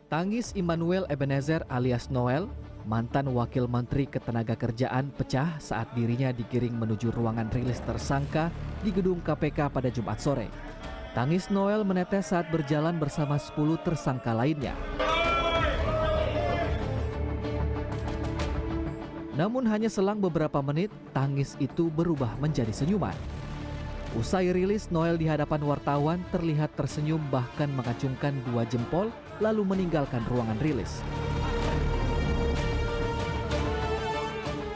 Tangis Immanuel Ebenezer alias Noel, mantan Wakil Menteri Ketenagakerjaan pecah saat dirinya digiring menuju ruangan rilis tersangka di gedung KPK pada Jumat sore. Tangis Noel menetes saat berjalan bersama 10 tersangka lainnya. Namun hanya selang beberapa menit, tangis itu berubah menjadi senyuman. Usai rilis, Noel di hadapan wartawan terlihat tersenyum bahkan mengacungkan 2 jempol lalu meninggalkan ruangan rilis.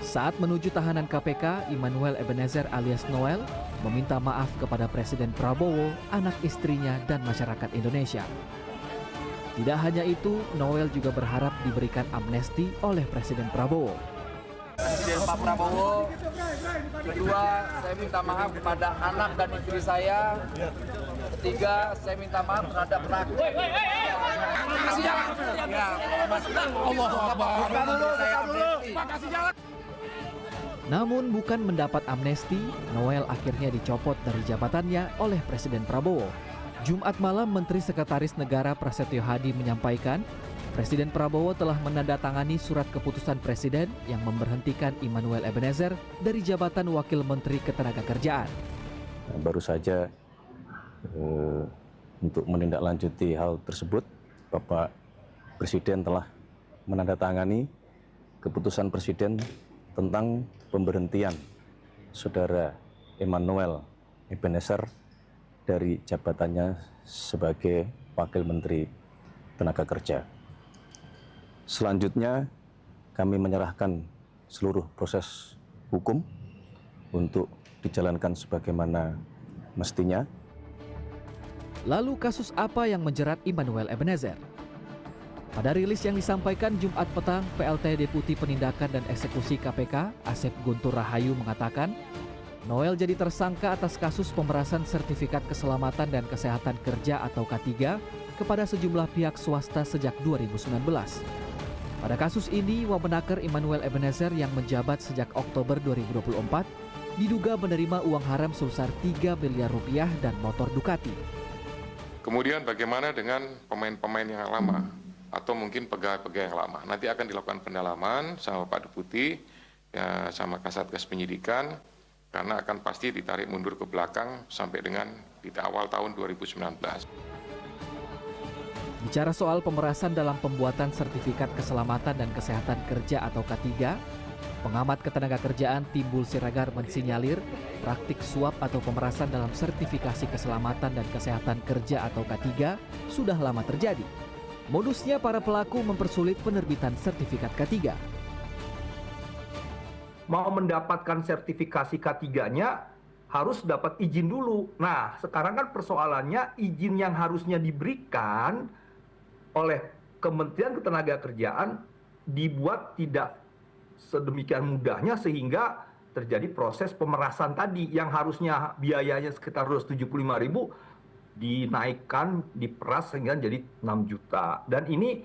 Saat menuju tahanan KPK, Immanuel Ebenezer alias Noel meminta maaf kepada Presiden Prabowo, anak istrinya, dan masyarakat Indonesia. Tidak hanya itu, Noel juga berharap diberikan amnesti oleh Presiden Prabowo. Presiden Pak Prabowo, kedua, saya minta maaf kepada anak dan istri saya. Ketiga, saya minta maaf terhadap pelaku. Namun bukan mendapat amnesti, Noel akhirnya dicopot dari jabatannya oleh Presiden Prabowo. Jumat malam, Menteri Sekretaris Negara Prasetyo Hadi menyampaikan, Presiden Prabowo telah menandatangani surat keputusan Presiden yang memberhentikan Immanuel Ebenezer dari jabatan Wakil Menteri Ketenagakerjaan. Baru saja untuk menindaklanjuti hal tersebut, Bapak Presiden telah menandatangani keputusan Presiden tentang pemberhentian Saudara Immanuel Ebenezer dari jabatannya sebagai Wakil Menteri Tenaga Kerja. Selanjutnya, kami menyerahkan seluruh proses hukum untuk dijalankan sebagaimana mestinya. Lalu kasus apa yang menjerat Immanuel Ebenezer? Pada rilis yang disampaikan Jumat petang, PLT Deputi Penindakan dan Eksekusi KPK, Asep Guntur Rahayu mengatakan, Noel jadi tersangka atas kasus pemerasan sertifikat keselamatan dan kesehatan kerja atau K3 kepada sejumlah pihak swasta sejak 2019. Pada kasus ini, Wamenaker Immanuel Ebenezer yang menjabat sejak Oktober 2024 diduga menerima uang haram sebesar 3 miliar rupiah dan motor Ducati. Kemudian bagaimana dengan pemain-pemain yang lama atau mungkin pegawai-pegawai yang lama? Nanti akan dilakukan pendalaman sama Pak Deputi, ya, sama Kasatgas Penyidikan, karena akan pasti ditarik mundur ke belakang sampai dengan di awal tahun 2019. Bicara soal pemerasan dalam pembuatan sertifikat keselamatan dan kesehatan kerja atau K3, pengamat ketenagakerjaan Timbul Siregar mensinyalir praktik suap atau pemerasan dalam sertifikasi keselamatan dan kesehatan kerja atau K3 sudah lama terjadi. Modusnya para pelaku mempersulit penerbitan sertifikat K3. Mau mendapatkan sertifikasi K3-nya harus dapat izin dulu. Nah, sekarang kan persoalannya izin yang harusnya diberikan oleh Kementerian Ketenagakerjaan dibuat tidak sedemikian mudahnya sehingga terjadi proses pemerasan tadi yang harusnya biayanya sekitar 275.000 dinaikkan, diperas sehingga jadi 6 juta. Dan ini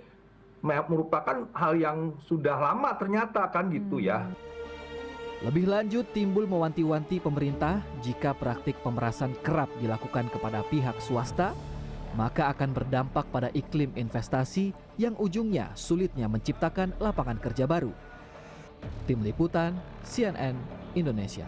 merupakan hal yang sudah lama ternyata kan gitu ya. Lebih lanjut, Timbul mewanti-wanti pemerintah jika praktik pemerasan kerap dilakukan kepada pihak swasta, maka akan berdampak pada iklim investasi yang ujungnya sulitnya menciptakan lapangan kerja baru. Tim Liputan, CNN Indonesia.